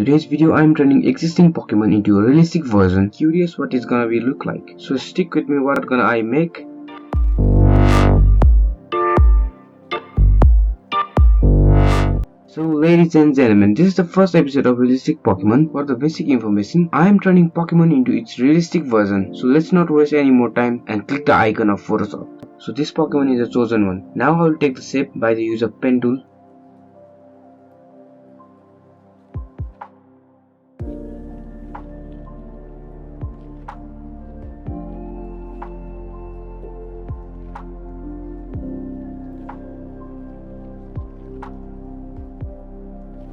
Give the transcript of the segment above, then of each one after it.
today's video I'm turning existing Pokemon into a realistic version. Curious what it's gonna be look like. So stick with me, what gonna I make. So ladies and gentlemen, this is the first episode of Realistic Pokemon. For the basic information, I am turning Pokemon into its realistic version. So let's not waste any more time and click the icon of Photoshop. So this Pokemon is a chosen one. Now I will take the shape by the use of pen tool.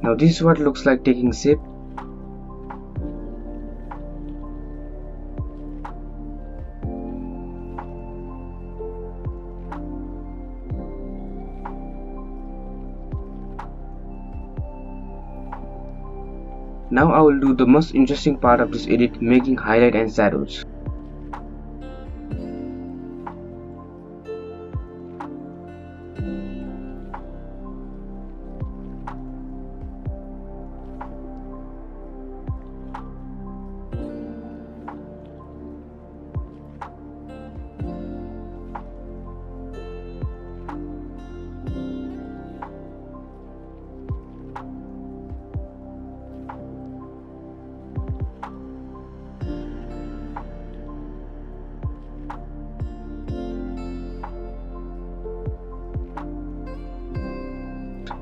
Now this is what looks like taking shape. Now I will do the most interesting part of this edit, making highlight and shadows.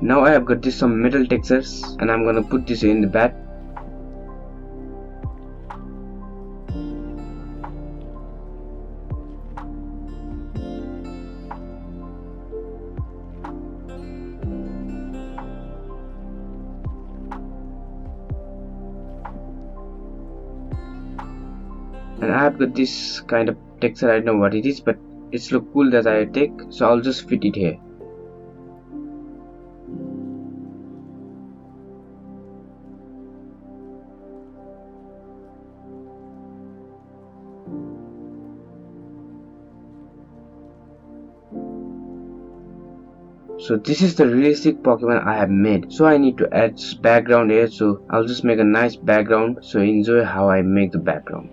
Now I have got this some metal textures and I'm gonna put this in the bat. And I have got this kind of texture, I don't know what it is, but it's look cool that I take, so I'll just fit it here. So this is the realistic Pokemon I have made. So I need to add background here, so I'll just make a nice background, so enjoy how I make the background.